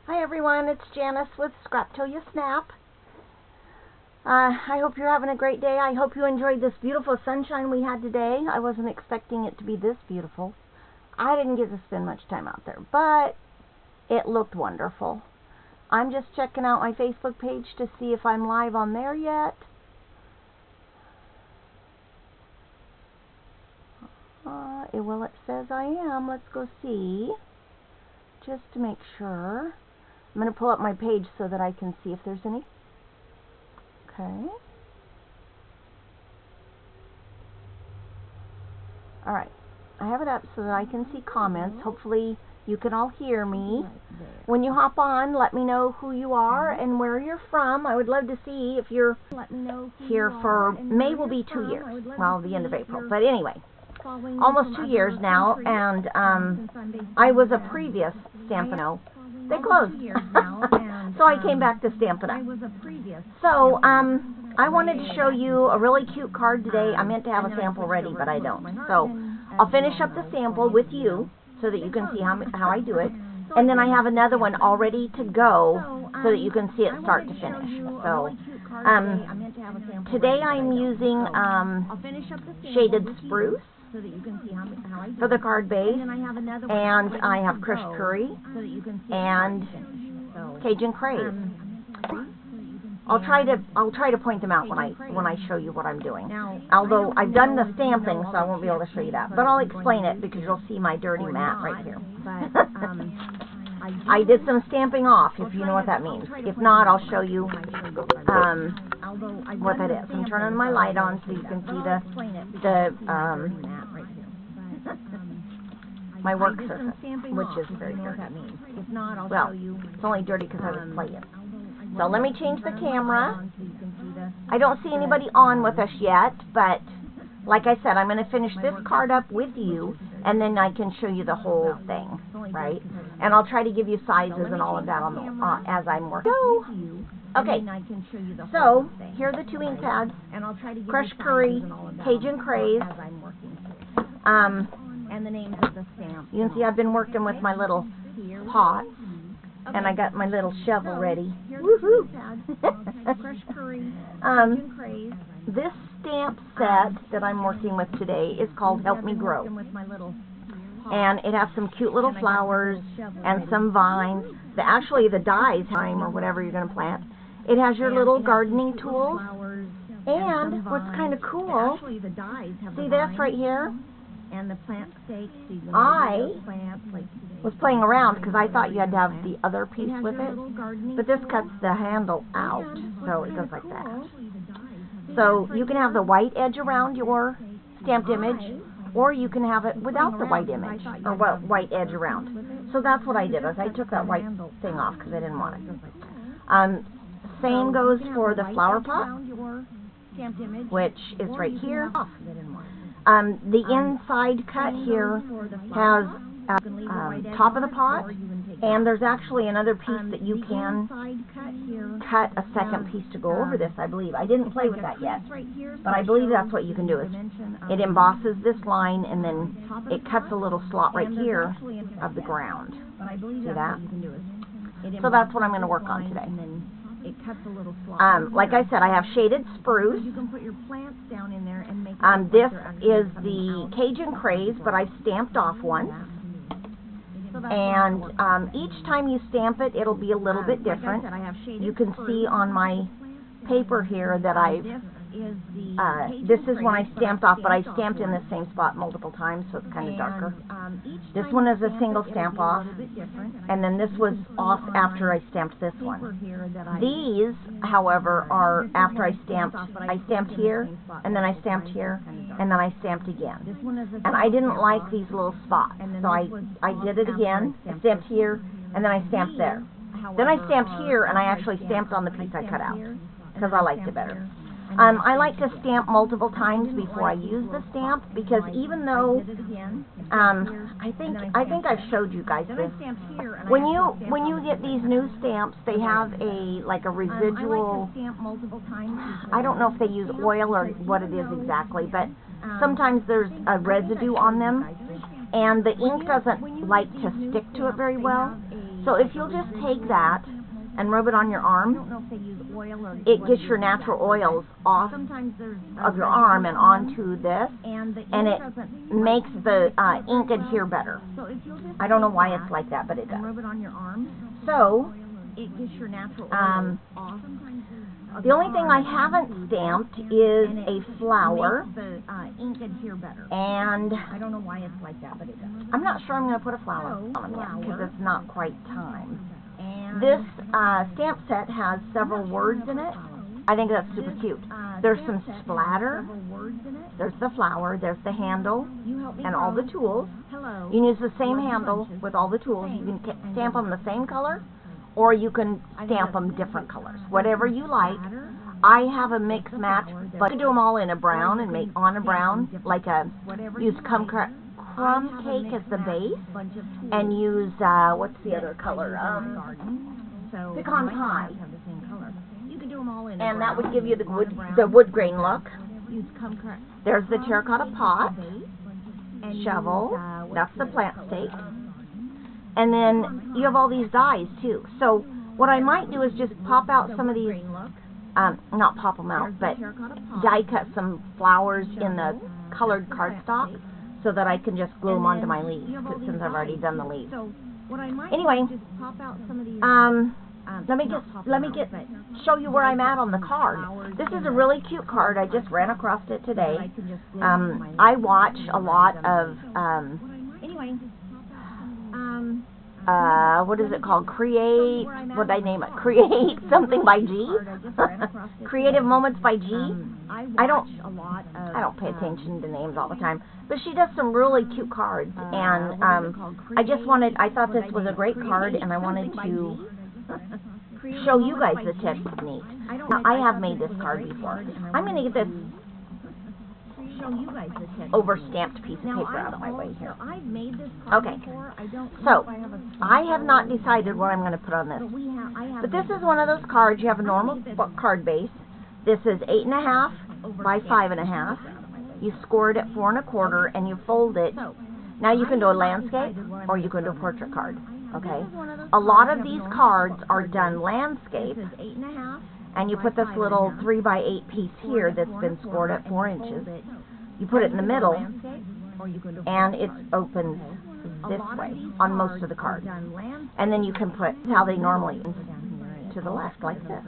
Hi everyone, it's Janice with Scrap Till You Snap. I hope you're having a great day. I hope you enjoyed this beautiful sunshine we had today. I wasn't expecting it to be this beautiful. I didn't get to spend much time out there, but it looked wonderful. I'm just checking out my Facebook page to see if I'm live on there yet. It says I am. Let's go see, just to make sure. I'm going to pull up my page so that I can see if there's any. Okay. Alright. I have it up so that I can see comments. Hopefully you can all hear me. When you hop on, let me know who you are and where you're from. I would love to see if you're here for, May will be 2 years. Well, the end of April. But anyway, almost 2 years now. And I was a previous Stampin' Up! They closed. So I came back to Stampin' Up! So, I wanted to show you a really cute card today. I meant to have a sample ready, but I don't. So, I'll finish up the sample with you so that you can see how I do it. And then I have another one all ready to go so that you can see it start to finish. So, today I'm using Shaded Spruce for the card base, and I have Crushed Curry and Cajun Craze. I'll try to point them out when I show you what I'm doing. Although I've done the stamping, so I won't be able to show you that. But I'll explain it because you'll see my dirty mat right here. I did some stamping off, if you know what that means. If not, I'll show you what that is. I'm turning my light on so you can see my work surface, which is very dirty. Well, it's only dirty because I was playing. So let me change the camera. I don't see anybody on with us yet, but like I said, I'm going to finish this card up with you, and then I can show you the whole thing, right? And I'll try to give you sizes and all of that as I'm working. Okay, so here are the two ink pads, Crushed Curry, Cajun Craze. And the names of the stamps. You can see I've been working with my little pot, and I got my little shovel ready. Woohoo! This stamp set that I'm working with today is called Help Me Grow. And it has some cute little flowers and some vines. Actually, the dies, or whatever you're going to plant. It has your little gardening tools. And what's kind of cool, see this right here? And the plant stakes. I was playing around because I thought you had to have the other piece with it, but this cuts the handle out, so it goes like that. So you can have the white edge around your stamped image, or you can have it without the white image, or white edge around. So that's what I did, is I took that white thing off because I didn't want it. Same goes for the flower pot, which is right here. The inside cut here has top of the pot, and there's actually another piece that you can cut a second piece to go over this, I believe. I didn't play with that yet, but I believe that's what you can do. Is it embosses this line, and then it cuts a little slot right here of the ground. See that? So that's what I'm going to work on today. It cuts a little slot. Like I said, I have Shaded Spruce. You can put your plants down in there and make this is the Cajun Craze, but I've stamped off once. And each time you stamp it, it'll be a little bit different. You can see on my paper here that this is when I stamped off, but I stamped in the same spot multiple times, so it's kind of darker. This one is a single stamp off, and then this was off after I stamped this one. These, however, are after I stamped here, and then I stamped here, and then I stamped again. And I didn't like these little spots, so I did it again. I stamped here, and then I stamped there. Then I stamped here, and I actually stamped on the piece I cut out, because I liked it better. I like to stamp multiple times before I use the stamp, because even though I think I've showed you guys this. When you get these new stamps, they have a residual. I don't know if they use oil or what it is exactly, but sometimes there's a residue on them, and the ink doesn't like to stick to it very well. So if you'll just take that and rub it on your I don't arm, know if they use oil or it what gets it your is natural exactly. oils off Sometimes there's of your arm and onto this, and the and ink it doesn't makes like the stick ink very well. adhere better. So if you'll just I don't know take why that it's like that, but it and does. rub it on your arm, So, it gets your natural Um, oils off. of the your only thing I arm haven't onto stamped that, is and it a flower, makes the ink adhere better. and I don't know why it's like that, but it does. I'm not sure I'm going to put a flower So, on them yet, because flower. it's not quite time. And This stamp set has several words in it. I think that's super cute. There's some splatter, there's the flower, there's the handle, and all the tools. Hello. You can use the same handle with all the tools. You can stamp them the same color, or you can stamp them different colors. Whatever you like. I have a mix match, but you can do them all in a brown and make on a brown, like use crumb cake as the base, and use, what's the other color? Pecan pie. You can do them all in And that would give you the wood grain look. Use There's the terracotta pot, and shovel, use, that's the plant stake. And then you have all these dies too. So what I might do is just pop out some of these, not pop them out, but die cut some flowers in the colored cardstock so that I can just glue them onto my leaves, since I've already done the leaves. So what I might Anyway, do is just pop out some of these, let me show you where I'm at on the card. This is a really cute card. I just ran across it today. I watch a lot of anyway, what is it called? What did I name it? Create something by G? Creative Moments by G? I don't pay attention to names all the time, but she does some really cute cards, and I thought this was a great card, and I wanted to show you guys the technique. Now, I have made this card before. I'm going to get this over-stamped piece of paper out of my way here. Okay, so I have not decided what I'm going to put on this. But this is one of those cards. You have a normal card base. This is 8.5 by 5.5. You score it at 4 1/4, and you fold it. Now you can do a landscape, or you can do a portrait card. Okay. A lot of these cards are done landscape, and you put this little 3 by 8 piece here that's been scored at 4 inches. You put it in the middle, and it opens this way on most of the cards. And then you can put how they normally to the left, like this.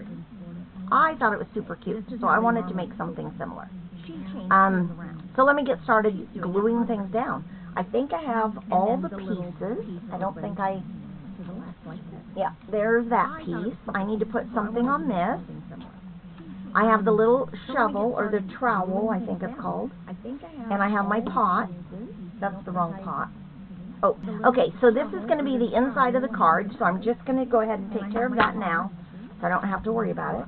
I thought it was super cute, so I wanted to make something similar. So let me get started gluing things down. I think I have all the pieces. I don't think yeah, there's that piece. I need to put something on this. I have the little shovel, or the trowel, I think it's called. And I have my pot. That's the wrong pot. Oh, okay, so this is going to be the inside of the card, so I'm just going to go ahead and take care of that now, so I don't have to worry about it.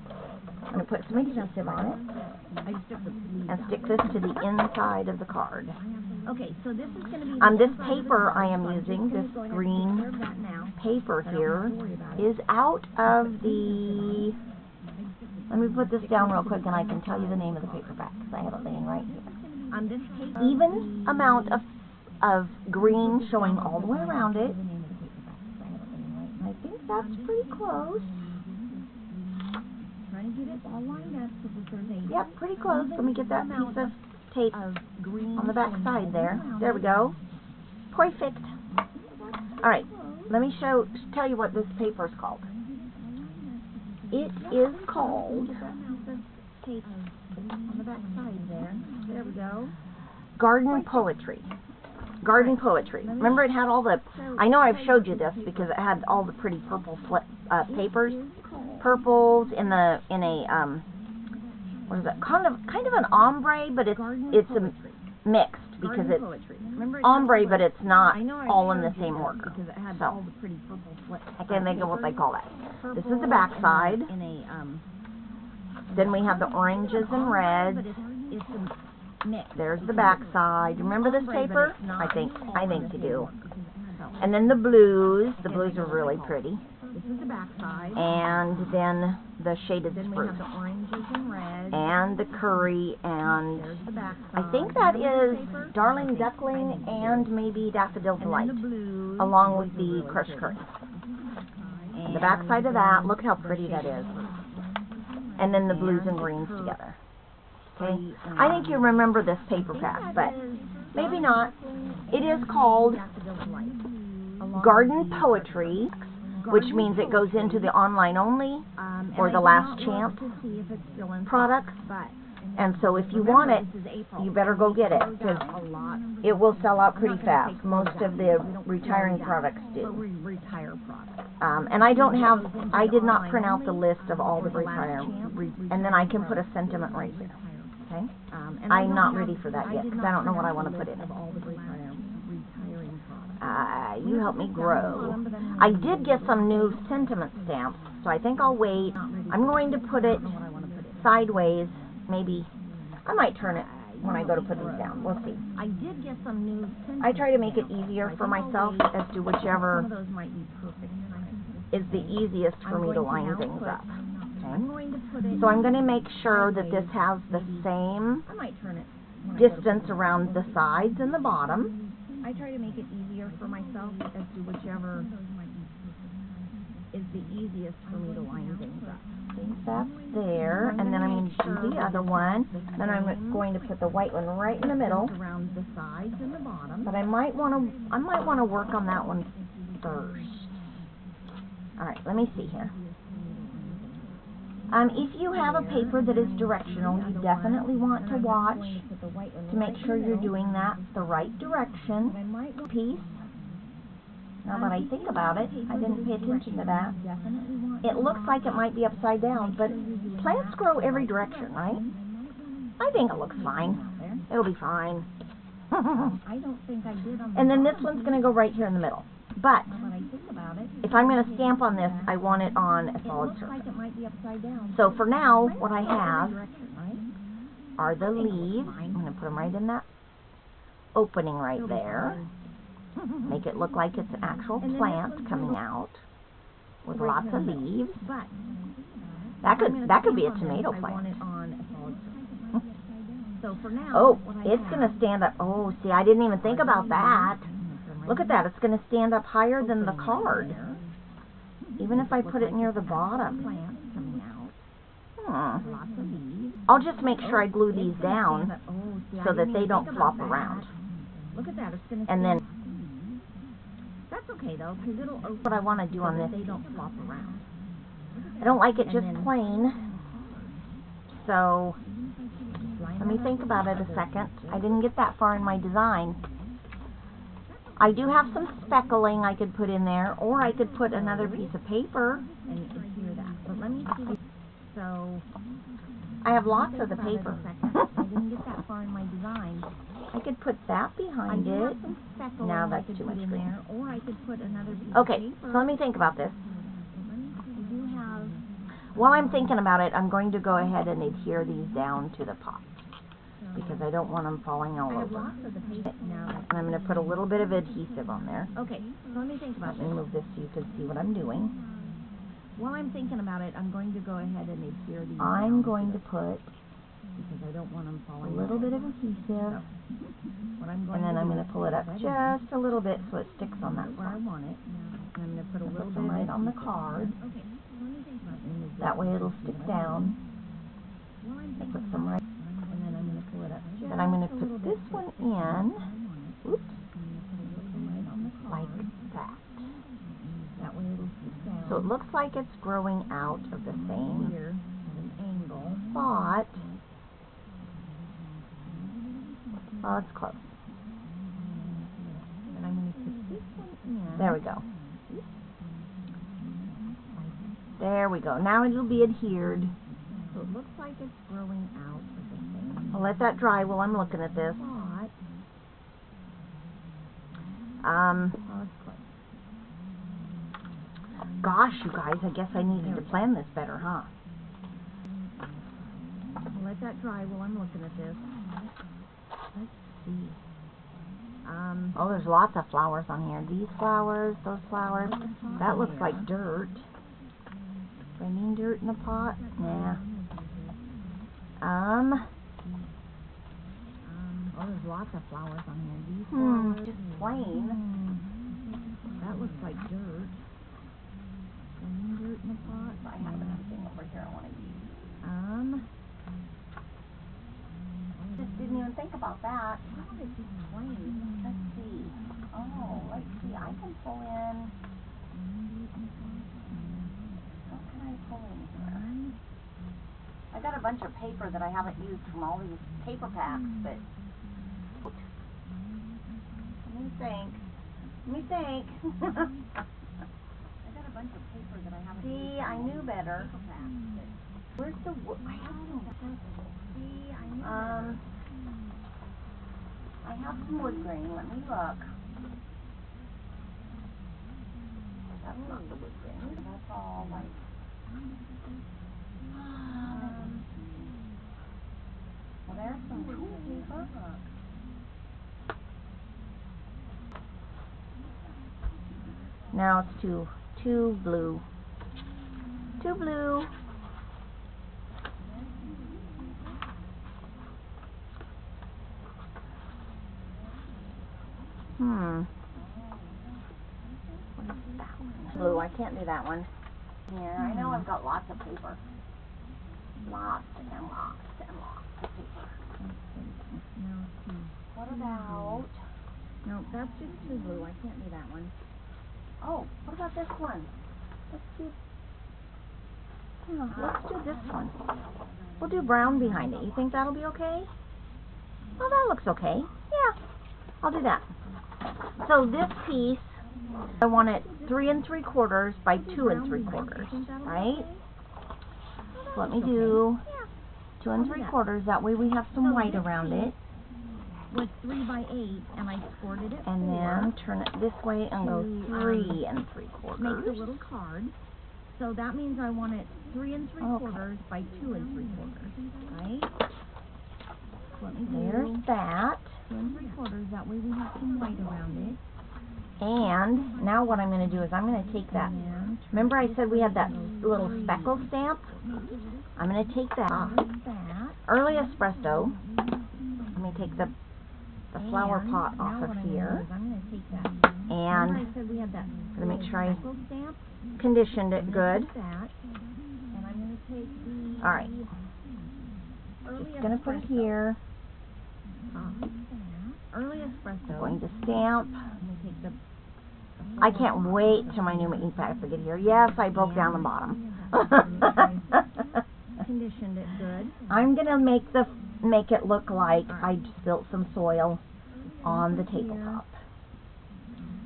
I'm going to put some adhesive on it, and stick this to the inside of the card. Okay, so this is going to be this paper I am using, this green paper here, is out of the, let me put this down real quick and I can tell you the name of the paperback, because I have it laying right here. Even amount of green showing all the way around it. I think that's pretty close. Trying to get it all lined up so that there's a... Yep, pretty close. Let me get that piece of tape on the back side there. There we go. Perfect. Alright, let me tell you what this paper is called. It is called on the back side there. There we go. Garden Poetry. Garden Poetry. Remember it had all the, I know I've showed you this because it had all the pretty purple papers. Purples in a what is it? Kind of an ombre, but it's mixed because it's ombre, but it's not all in the same order. So I can't think of what they call that. This is the back side. Then we have the oranges and reds. There's the back side. Remember this paper? I think you do. And then the blues. The blues are really pretty. This is the back side. And then the shaded spruce. Then we have the oranges and reds. And the curry, and there's the back side. I think that is Darling Duckling and maybe Daffodil Delight, the blues, along with the crushed curry. the back side of that, look how pretty that is. And then the blues and greens together. Okay, I think you remember this paper pack, but maybe not. It is called Garden Poetry, which means it goes into the online only or the last chance products. And so if you want it, you better go get it, because it will sell out pretty fast. Most of the retiring products do. And I did not print out the list of all the and then I can put a sentiment right here. Okay? I'm not ready for that yet, because I don't know what I want to put in it. You help me grow. I did get some new sentiment stamps, so I think I'll wait. I'm going to put it sideways. Maybe I might turn it when I go to put these down. We'll see. I did get some new. I try to make it easier for myself as to whichever is the easiest for me to line things up. Okay. So I'm going to make sure that this has the same distance around the sides and the bottom. I try to make it easier for myself as to whichever is the easiest for me to line things up. That's there, and then I'm going to do the other one. Then I'm going to put the white one right in the middle. Around the sides and the bottom. But I might want to work on that one first. All right, let me see here. If you have a paper that is directional, you definitely want to watch to make sure you're doing that the right direction. Piece. Now that I think about it, I didn't pay attention to that. It looks like it might be upside down, but plants grow every direction, right? I think it looks fine. It'll be fine. And then this one's going to go right here in the middle. But if I'm going to stamp on this, I want it on a solid surface. So for now, what I have are the leaves. I'm going to put them right in that opening right there. Make it look like it's an actual plant coming out with lots of leaves. That could be a tomato plant. Oh, it's going to stand up. Oh, see, I didn't even think about that. Look at that. It's going to stand up higher than the card, even if I put it near the bottom. I'll just make sure I glue these down so that they don't flop around. Look at that. And then that's okay though, because it'll what I want to do on this. They don't flop around. I don't like it just plain. So let me think about it a second. I didn't get that far in my design. I do have some speckling I could put in there, or I could put another piece of paper. And you can hear that. But let me see. So I have lots of the paper. I didn't get that far in my design. I could put that behind it. Now that's too much green. Or I could put another piece of paper. So let me think about this. While I'm thinking about it, I'm going to go ahead and adhere these down to the pot, because I don't want them falling all over. And I'm going to put a little bit of adhesive on there. Okay, so let me think about this. Let me move this so you can see what I'm doing. While I'm thinking about it, I'm going to go ahead and adhere these down. I'm going to put, because I don't want them falling, a little bit of adhesive. And then I'm going to pull it up just a little bit so it sticks on that where I want it. And I'm going to put a little bit right on the card. That way it'll stick down. I put some right. Then I'm going to put this one in, oops, like that. That way it'll sit down. So it looks like it's growing out of the same spot. Oh, it's close. Then I'm going to put this one in. There we go. There we go. Now it'll be adhered. So it looks like it's growing out of the same. I'll let that dry while I'm looking at this. Gosh, you guys, I guess I needed to plan this better, huh? I'll let that dry while I'm looking at this. Let's see. Oh, there's lots of flowers on here. These flowers, those flowers. That looks like dirt. Do I mean dirt in a pot? Nah. Oh, there's lots of flowers on here. These flowers, just plain. That looks like dirt. Plain dirt in the pot. I have anything over here I want to use. Just didn't even think about that. How is this plain? Let's see. Oh, let's see. I can pull in. What can I pull in here? I got a bunch of paper that I haven't used from all these paper packs, but let me think. I got a bunch of paper that I haven't used. See, I knew better. Paper packs, but where's the wood? I have some. See, I knew better. I have some wood grain. Let me look. That's not the wood grain. That's all like. Well, there's some cool paper. Now it's too blue. Too blue. What is that one? Blue. I can't do that one. Here, I know I've got lots of paper. Lots and lots and lots of paper. What about... No, that's just too blue. I can't do that one. Oh, what about this one? Let's do... Yeah, let's do this one. We'll do brown behind it. You think that'll be okay? Oh, that looks okay. Yeah, I'll do that. So this piece, I want it 3 3/4 by 2 3/4, right? So let me do 2 3/4. That way we have some white around it. Was 3 by 8, and I scored it at 4. And then turn it this way and go 3 3/4. Make a little card. So that means I want it 3 3/4 by 2 3/4, right? So let me do There's that. 2 3/4. That way we have some white around it. And now what I'm going to do is I'm going to take that. Remember I said we had that little speckle stamp? I'm going to take that off. Early espresso. Let me take the flower pot off of here. And I'm going to make sure I conditioned it good. Alright. Just going to put it here. Early espresso. I'm going to stamp. I can't wait till my new ink pad to get here. Yes, I broke down the bottom. Conditioned it good. I'm gonna make it look like I spilt some soil on the tabletop,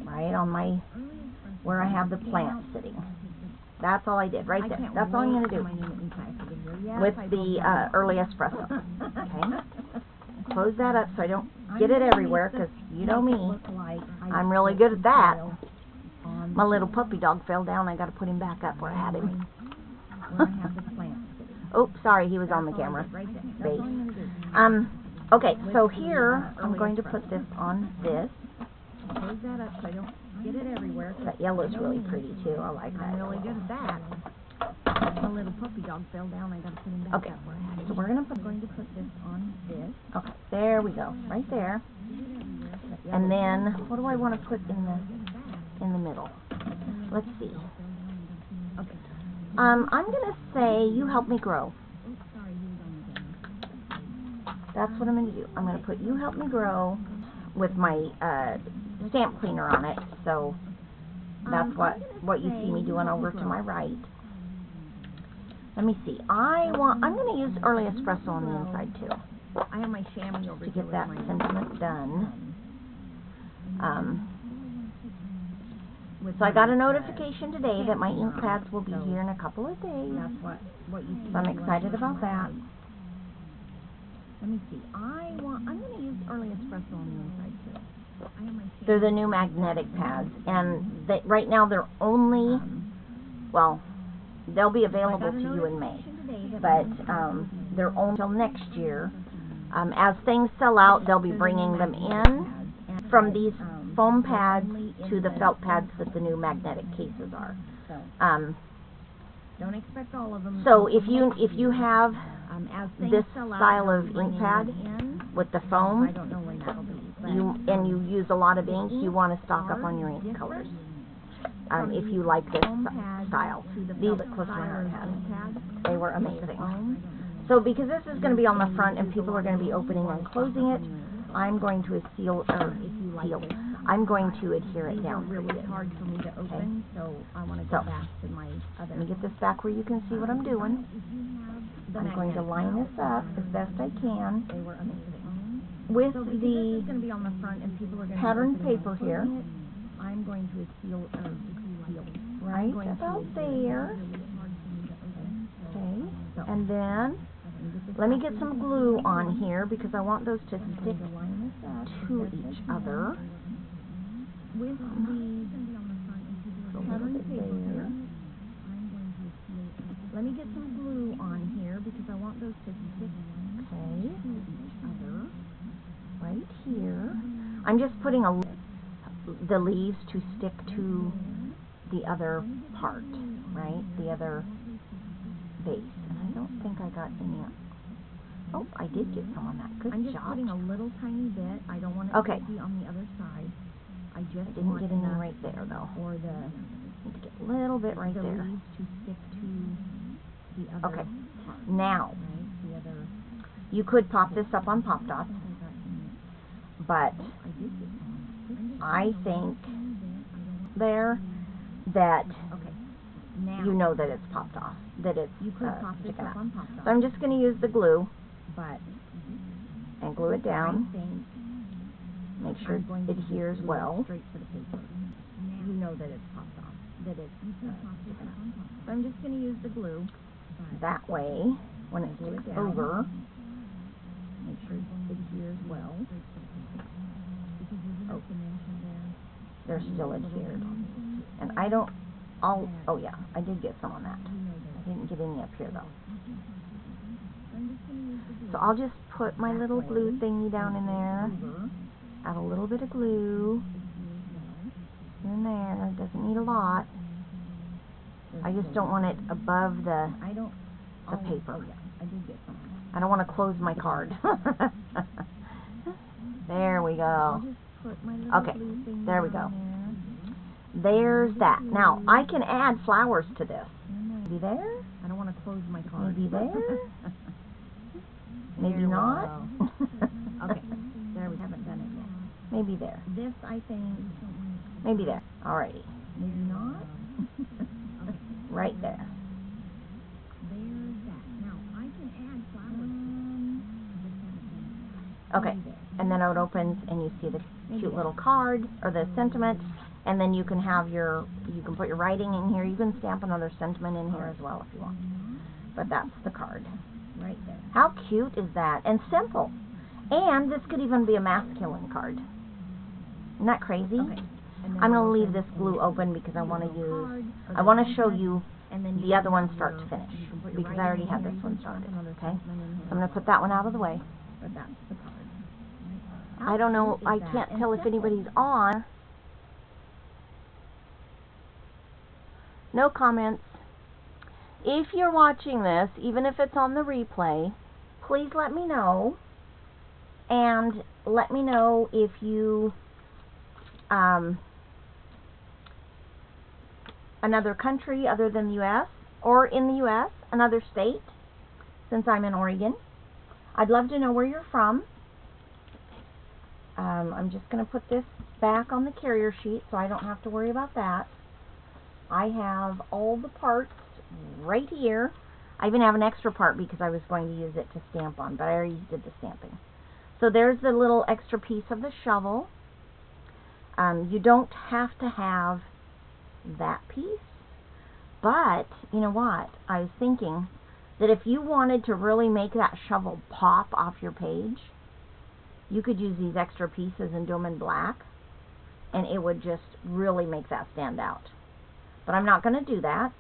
right on my where I have the plant sitting. That's all I did right there. That's all I'm gonna do with the early espresso. Okay. Close that up so I don't get it everywhere, because you know me, I'm really good at that. My little puppy dog fell down. I got to put him back up where I had him. Oh, sorry, he was on the camera. Base. Okay, so here I'm going to put this on this. Close that up so I don't get it everywhere. That yellow's really pretty too. I like that. I'm really good at that. My little puppy dog fell down. I got to put him back up where I had him. So we're going to put this on this. Okay, there we go, right there. And then what do I want to put in the middle? Let's see. Okay. I'm gonna say you help me grow. That's what I'm gonna do. I'm gonna put you help me grow with my stamp cleaner on it. So that's what you see me doing over to my right. Let me see. I'm gonna use early espresso on the inside too. I have my chamois over to get that sentiment done. So I got a notification today that my ink pads will be here in a couple of days. That's what you see. So I'm excited about that. Let me see. I'm going to use early espresso on the inside too. They're the new magnetic pads, and right now they're only, well, they'll be available to you in May, but they're only until next year. As things sell out, they'll be bringing them in from these foam pads to the felt pads that the new magnetic cases are. Don't expect all of them. So if you have this style of ink pad with the foam, and you use a lot of ink, you want to stock up on your ink colors. if you like this foam pad style. to the These felt at Close to My Heart styler had. foam pad. They were amazing. So because this is going to be on the front and people are going to be opening and closing it, I'm going to I'm going to adhere it These are down. really hard for me to open, so I want to go back to my other. Let me get this back where you can see what I'm doing. I'm going to line this up as best I can They were amazing. with So because this the is going to be on the front and people are going to pattern be opening paper and here. closing it, I'm going to seal Right about there. Okay, and then let me get some glue on here because I want those to stick to each other. With the pattern paper here, let me get some glue on here because I want those to stick Okay, to each other. right here. I'm just putting the leaves to stick to the other part, right? The other base. And I don't think I got any. Oh, I did get some on that. Good I'm just job. putting a little tiny bit. I don't want it Okay. to be on the other side. I just Didn't want get any enough right there though. for the Need to get a little bit right the there. leaves to stick to the other Okay. part. Now, Right? The other. you could pop this up on Pop Dots, but I did get some. I think there that Okay. Now you know that it's popped off, that it's you could pop this sticking up out. on Pop Dots, So I'm just going to use the glue but and glue it down. I think Make sure I'm going it to just adheres glue it well. straight to the paper. You know that it's popped off. That it's sticking out. So I'm just going to use the glue. That way, when it Glue it sticks down. over, Make sure it adheres well. Oh, they're still adhered. And I don't, oh yeah, I did get some on that. I didn't get any up here though. So I'll just put my little glue thingy down in there. Add a little bit of glue here and there. Doesn't need a lot. I just don't want it above the paper. Oh yeah, I did get some. I don't want to close my card. There we I'll go. just put my little Okay, glue thing there we down go. There's that. Now, I can add flowers to this. Maybe there? I don't want to close my card. Maybe there? Maybe There we not? go. Okay, there we haven't done it yet. Maybe there. This, I think, Maybe there. Alrighty. maybe not. Right there. There's that. Now, I can add flowers. Okay. And then it opens and you see the cute little card or the sentiment, and then you can have you can put your writing in here. You can stamp another sentiment in here as well if you want. But that's the card. Right there. How cute is that? And simple. And this could even be a masculine card. Isn't that crazy? Okay. I'm going to leave this glue open because I want to show you the other one start to finish, because I already have this one started, okay? So I'm going to put that one out of the way. But that's the card. I don't know, I can't tell if anybody's on. No comments. If you're watching this, even if it's on the replay, please let me know. And let me know if you, another country other than the U.S., or in the U.S., another state, since I'm in Oregon. I'd love to know where you're from. I'm just going to put this back on the carrier sheet so I don't have to worry about that. I have all the parts right here. I even have an extra part because I was going to use it to stamp on, but I already did the stamping. So there's the little extra piece of the shovel. You don't have to have that piece, but you know what? I was thinking that if you wanted to really make that shovel pop off your page, you could use these extra pieces and do them in black, and it would just really make that stand out. But I'm not going to do that.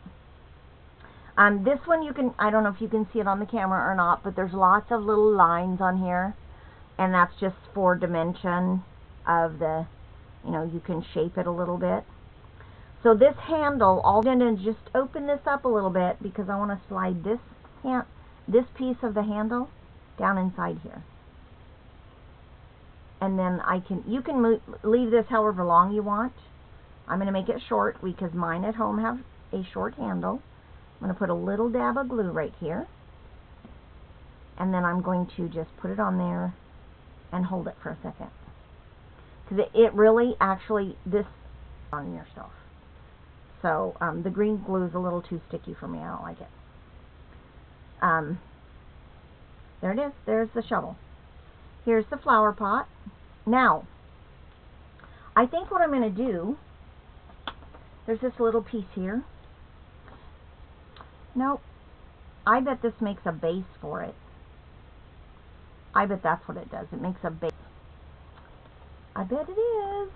This one you can, I don't know if you can see it on the camera or not, but there's lots of little lines on here, and that's just for dimension of the, you can shape it a little bit. So this handle, all I'm going to just open this up a little bit because I want to slide this piece of the handle down inside here. And then you can leave this however long you want, I'm going to make it short because mine at home have a short handle. I'm going to put a little dab of glue right here. And then I'm going to just put it on there and hold it for a second. Because it really actually, this on yourself. So the green glue is a little too sticky for me. I don't like it. There it is. There's the shovel. Here's the flower pot. Now, I think what I'm going to do, there's this little piece here. Nope. I bet this makes a base for it. I bet that's what it does. It makes a base. I bet it is.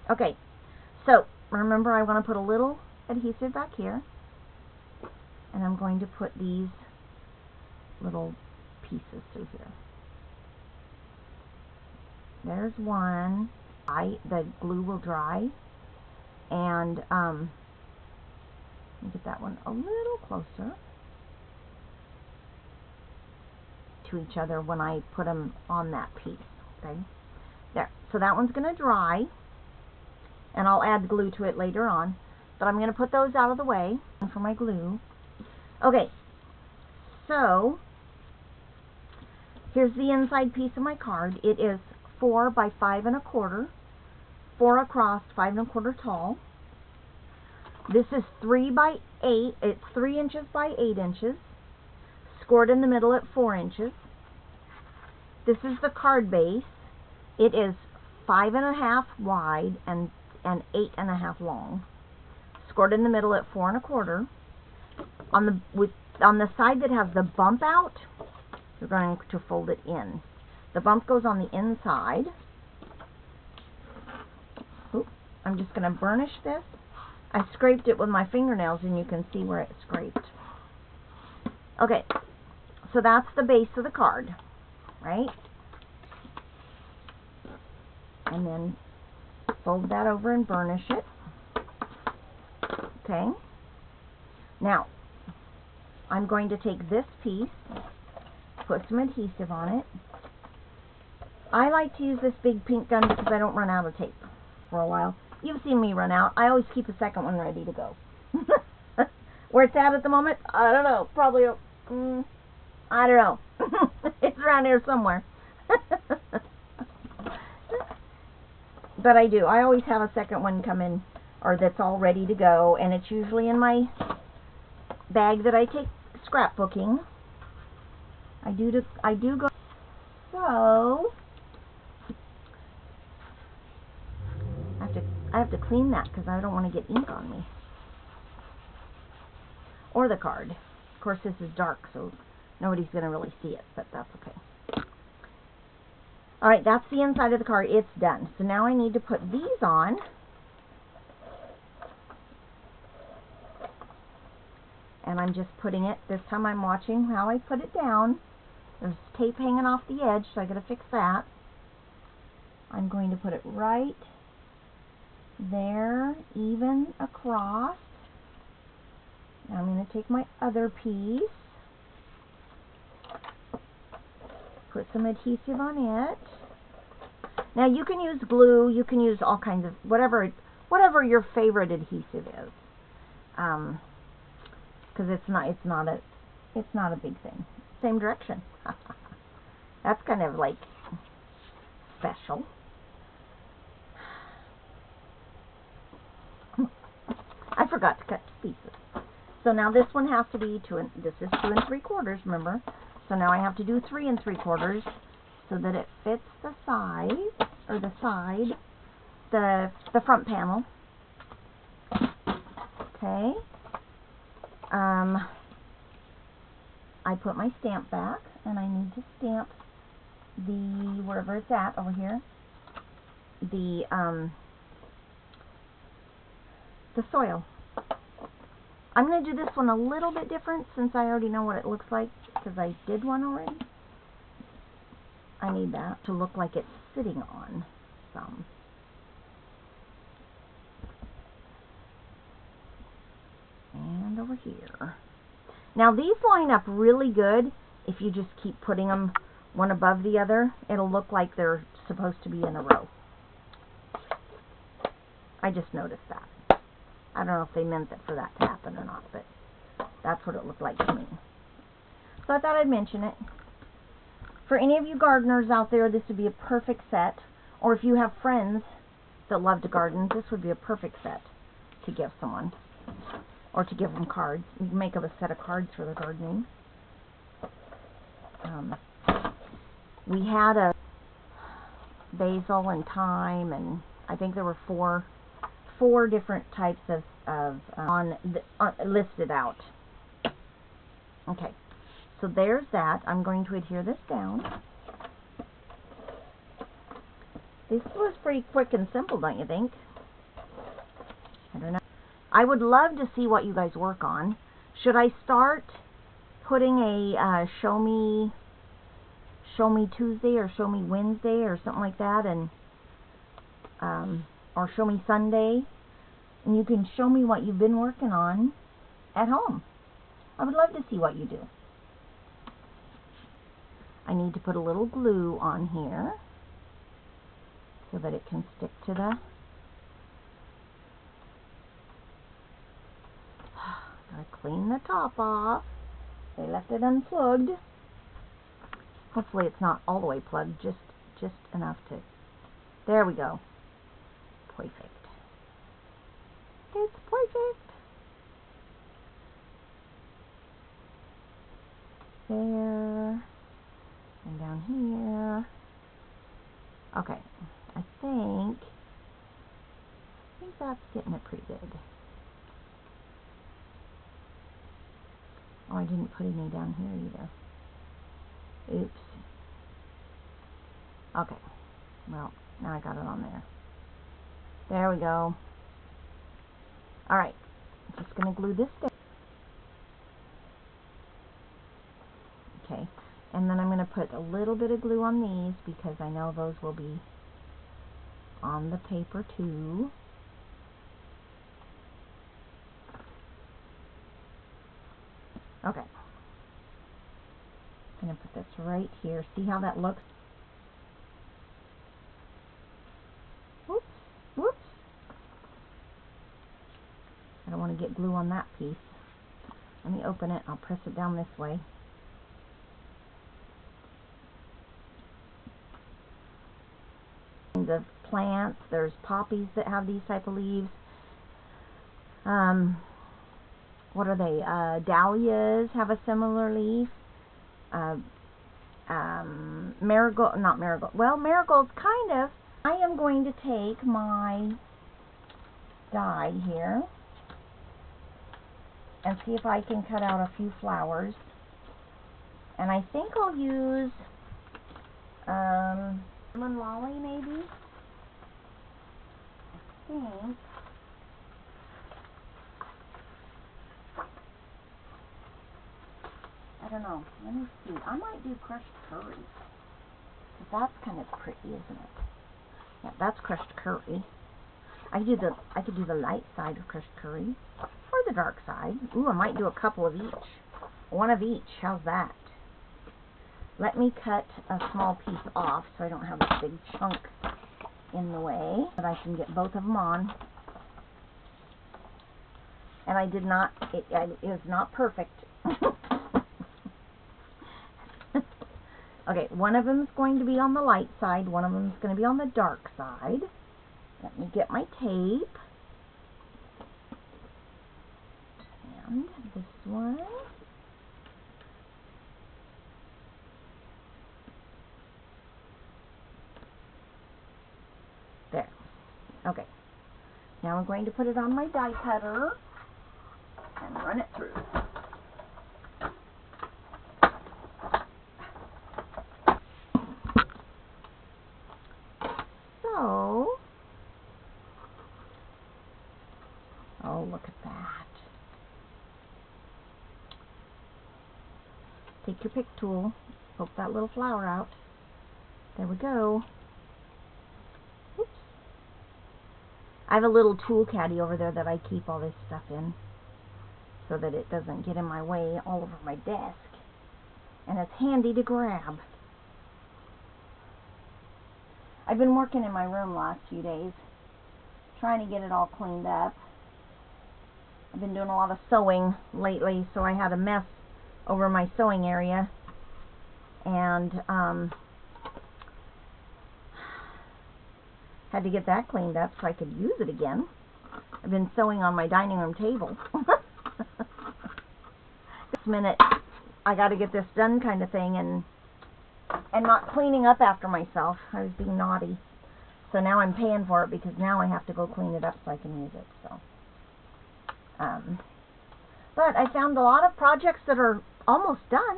Okay. So, remember I want to put a little adhesive back here. And I'm going to put these little pieces through here. There's one. The glue will dry. And, let me get that one a little closer to each other when I put them on that piece. Okay? There. So that one's going to dry. And I'll add glue to it later on. But I'm going to put those out of the way for my glue. Okay. So, here's the inside piece of my card. It is 4 by 5 1/4. 4 across, 5 1/4 tall. This is 3 by 8. It's 3 inches by 8 inches. Scored in the middle at 4 inches. This is the card base. It is 5 1/2 wide and 8 1/2 long. Scored in the middle at 4 1/4. On the side that has the bump out, you're going to fold it in. The bump goes on the inside. Oop, I'm just going to burnish this. I scraped it with my fingernails and you can see where it scraped. Okay, so that's the base of the card, right? And then fold that over and burnish it. Okay. Now, I'm going to take this piece, put some adhesive on it. I like to use this big pink gun because I don't run out of tape for a while. You've seen me run out. I always keep a second one ready to go. Where it's at the moment, I don't know. Probably, I don't know. It's around here somewhere. But I do. I always have a second one come in, or that's all ready to go, and it's usually in my bag that I take scrapbooking. I do go. So I have to clean that because I don't want to get ink on me or the card. Of course, this is dark, so nobody's going to really see it, but that's okay. All right, that's the inside of the card. It's done. So now I need to put these on. And I'm just putting it, this time I'm watching how I put it down. There's tape hanging off the edge, so I got to fix that. I'm going to put it right there, even across. Now I'm going to take my other piece, put some adhesive on it. Now you can use glue, you can use all kinds of, whatever your favorite adhesive is. Because it's not a big thing. Same direction. That's kind of like special. I forgot to cut pieces. So now this one has to be this is 2 3/4, remember? So now I have to do 3 3/4 so that it fits the size, or the side, the front panel. Okay. I put my stamp back, and I need to stamp wherever it's at over here, the soil. I'm going to do this one a little bit different since I already know what it looks like because I did one already. I need that to look like it's sitting on some. And over here. Now these line up really good if you just keep putting them one above the other. It'll look like they're supposed to be in a row. I just noticed that. I don't know if they meant that for that to happen or not, but that's what it looked like to me. So I thought I'd mention it. For any of you gardeners out there, this would be a perfect set. Or if you have friends that love to garden, this would be a perfect set to give someone. Or to give them cards. You can make up a set of cards for the gardening. We had a basil and thyme, and I think there were four different types of listed out. Okay, so there's that. I'm going to adhere this down. This was pretty quick and simple, don't you think? I don't know. I would love to see what you guys work on. Should I start putting a show me Tuesday or show me Wednesday or something like that, and or show me Sunday, and you can show me what you've been working on at home. I would love to see what you do. I need to put a little glue on here so that it can stick to the... Gotta clean the top off. They left it unplugged. Hopefully it's not all the way plugged, just enough to... There we go. Perfect. It's perfect. There. And down here. Okay. I think that's getting it pretty good. Oh, I didn't put any down here either. Oops. Okay. Well, now I got it on there. There we go. Alright. I'm just going to glue this down. Okay. And then I'm going to put a little bit of glue on these because I know those will be on the paper too. Okay. I'm going to put this right here. See how that looks? Whoops. Whoops. I don't want to get glue on that piece. Let me open it. I'll press it down this way. The plants, there's poppies that have these type of leaves. What are they? Dahlias have a similar leaf. Marigold, not marigold. Well, marigolds kind of. I am going to take my die here and see if I can cut out a few flowers. And I think I'll use lemon lolly maybe. I think. I don't know. Let me see. I might do crushed curry. That's kind of pretty, isn't it? Yeah, that's crushed curry. I could do the light side of crushed curry, or the dark side. Ooh, I might do a couple of each. One of each. How's that? Let me cut a small piece off so I don't have a big chunk in the way, but I can get both of them on. And I did not. It is not perfect. Okay, one of them is going to be on the light side, one of them is going to be on the dark side. Let me get my tape. And this one. There. Okay. Now I'm going to put it on my die cutter and run it through. Oh, look at that. Take your pick tool, poke that little flower out. There we go. Oops. I have a little tool caddy over there that I keep all this stuff in so that it doesn't get in my way all over my desk. And it's handy to grab. I've been working in my room last few days. trying to get it all cleaned up. I've been doing a lot of sewing lately, so I had a mess over my sewing area, and had to get that cleaned up so I could use it again. I've been sewing on my dining room table. This minute, I got to get this done kind of thing, and not cleaning up after myself. I was being naughty. So now I'm paying for it because now I have to go clean it up so I can use it. So, but I found a lot of projects that are almost done,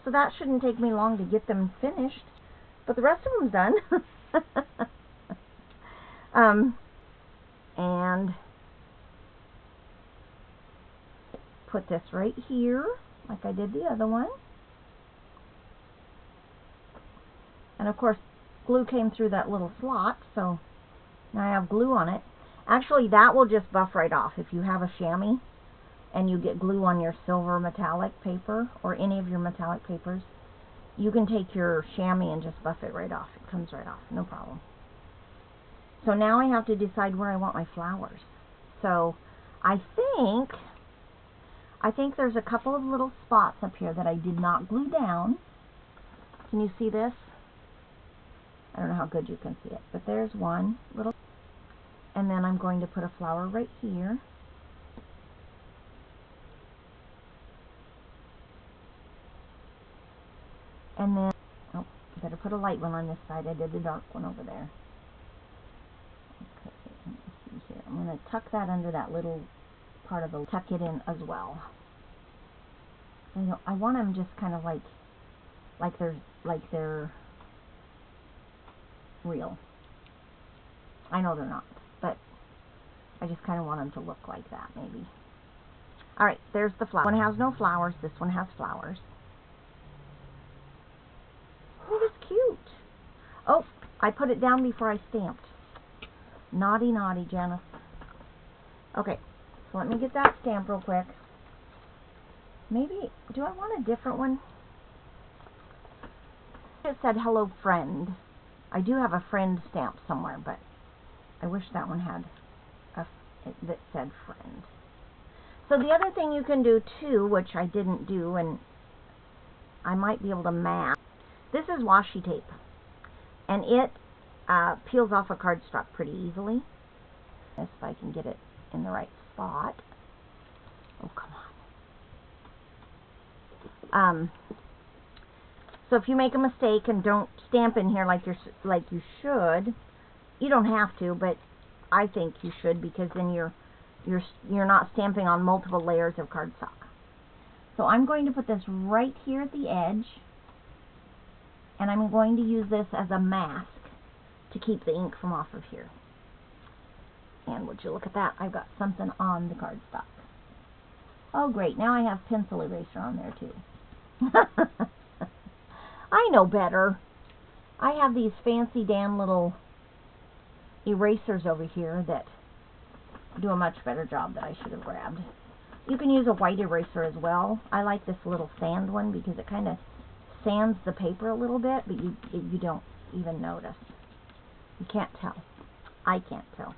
so that shouldn't take me long to get them finished. But the rest of them's done. And put this right here, like I did the other one. And of course, glue came through that little slot, so now I have glue on it. Actually, that will just buff right off. If you have a chamois and you get glue on your silver metallic paper or any of your metallic papers, you can take your chamois and just buff it right off. It comes right off, no problem. So now I have to decide where I want my flowers. So I think there's a couple of little spots up here that I did not glue down. Can you see this? I don't know how good you can see it, but there's one little, and then I'm going to put a flower right here. And then, oh, I better put a light one on this side. I did the dark one over there. Okay, let me see here. I'm going to tuck that under that little part of the, tuck it in as well. I want them just kind of like they're real. I know they're not, but I just kind of want them to look like that, maybe. Alright, there's the flower. One has no flowers, this one has flowers. Oh, that's cute. Oh, I put it down before I stamped. Naughty, naughty, Janice. Okay, so let me get that stamp real quick. Maybe, do I want a different one? It said, hello, friend. I do have a friend stamp somewhere, but I wish that one had that said friend. So the other thing you can do too, which I didn't do, and I might be able to mask. This is washi tape, and it peels off a cardstock pretty easily. If I can get it in the right spot. Oh, come on. So if you make a mistake and don't stamp in here like you should, you don't have to, but I think you should, because then you're not stamping on multiple layers of cardstock. So I'm going to put this right here at the edge, and I'm going to use this as a mask to keep the ink from off of here. And would you look at that? I've got something on the cardstock. Oh great, now I have pencil eraser on there too. I know better. I have these fancy Dan little erasers over here that do a much better job that I should have grabbed. You can use a white eraser as well. I like this little sand one because it kind of sands the paper a little bit, but you don't even notice. You can't tell. I can't tell.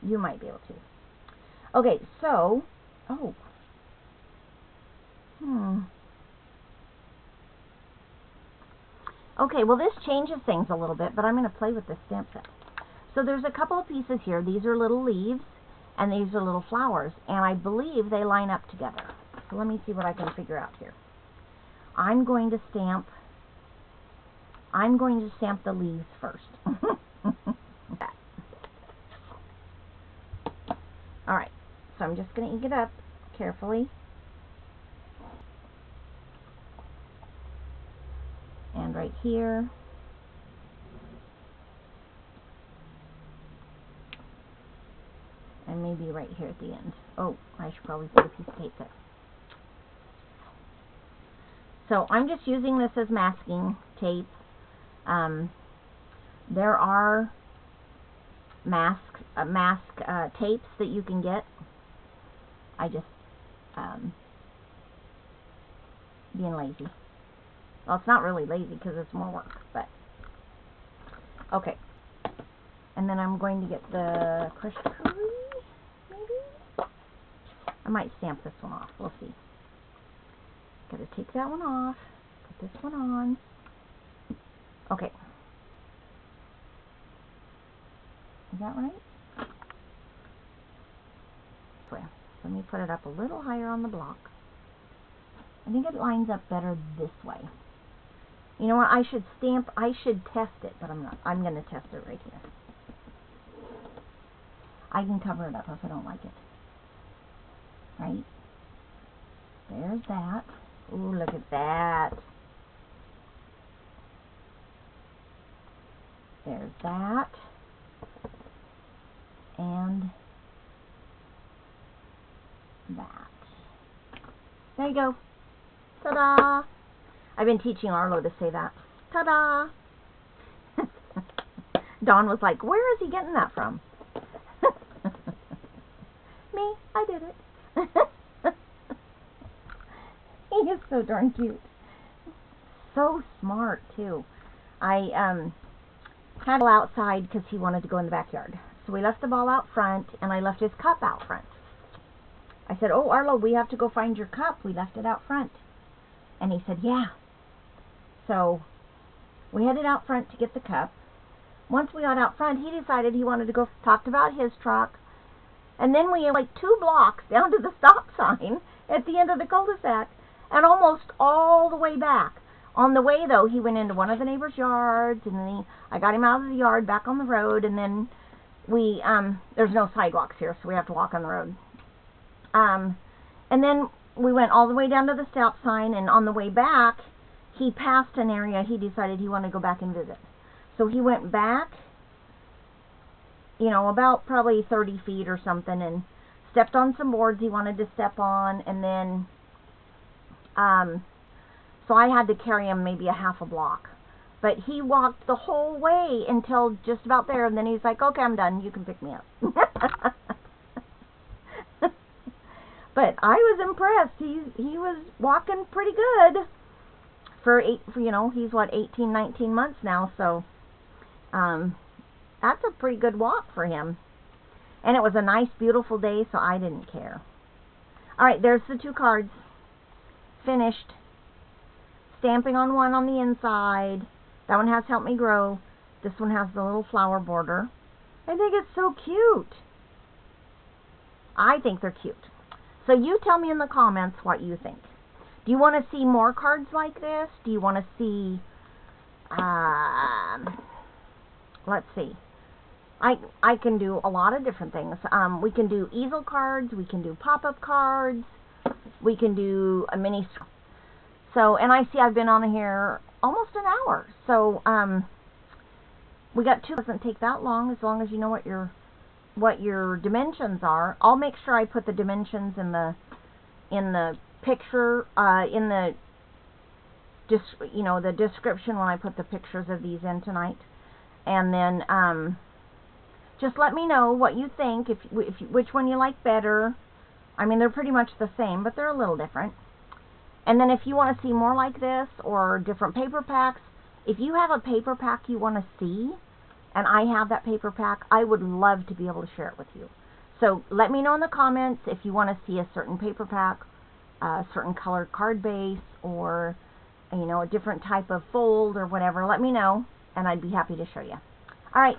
You might be able to. Okay, so, oh. Okay, well this changes things a little bit, but I'm going to play with this stamp set. So there's a couple of pieces here. These are little leaves, and these are little flowers, and I believe they line up together. So let me see what I can figure out here. I'm going to stamp the leaves first. Alright, so I'm just going to ink it up carefully. And right here. And maybe right here at the end. Oh, I should probably put a piece of tape there. So I'm just using this as masking tape. There are mask tapes that you can get. I just being lazy. Well, it's not really lazy because it's more work, but okay. And then I'm going to get the crushed curry, maybe? I might stamp this one off. We'll see. Gotta take that one off. Put this one on. Okay. Is that right? Let me put it up a little higher on the block. I think it lines up better this way. You know what? I should test it, but I'm not. I'm going to test it right here. I can cover it up if I don't like it. Right? There's that. Ooh, look at that. There's that. And that. There you go. Ta-da! I've been teaching Arlo to say that. Ta-da! Dawn was like, where is he getting that from? Me, I did it. He is so darn cute. So smart, too. I had him outside because he wanted to go in the backyard. So we left the ball out front, and I left his cup out front. I said, oh, Arlo, we have to go find your cup. We left it out front. And he said, yeah. So we headed out front to get the cup. Once we got out front, he decided he wanted to go, talked about his truck. And then we went like 2 blocks down to the stop sign at the end of the cul-de-sac and almost all the way back. On the way, though, he went into one of the neighbors' yards, and then I got him out of the yard back on the road, and then we, there's no sidewalks here, so we have to walk on the road. And then we went all the way down to the stop sign, and on the way back, he passed an area he decided he wanted to go back and visit. So he went back, you know, about probably 30 feet or something, and stepped on some boards he wanted to step on, and then, so I had to carry him maybe a half a block. But he walked the whole way until just about there, and then he's like, okay, I'm done, you can pick me up. But I was impressed. He was walking pretty good for you know, he's what, 18, 19 months now, so that's a pretty good walk for him. And it was a nice, beautiful day, so I didn't care. All right, there's the 2 cards. Finished. Stamping on one on the inside. That one has Help Me Grow. This one has the little flower border. I think it's so cute. I think they're cute. So you tell me in the comments what you think. Do you want to see more cards like this? Do you want to see, let's see. I can do a lot of different things. We can do easel cards. We can do pop-up cards. We can do a mini. So, and I see I've been on here almost an hour. So, we got 2. It doesn't take that long as you know what your dimensions are. I'll make sure I put the dimensions in the picture, in the the description when I put the pictures of these in tonight. And then just let me know what you think, which one you like better. I mean, they're pretty much the same, but they're a little different. And then if you want to see more like this or different paper packs, if you have a paper pack you want to see, and I have that paper pack, I would love to be able to share it with you. So let me know in the comments if you want to see a certain paper pack, a certain colored card base, or you know, a different type of fold or whatever. Let me know, and I'd be happy to show you. All right,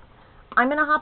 I'm going to hop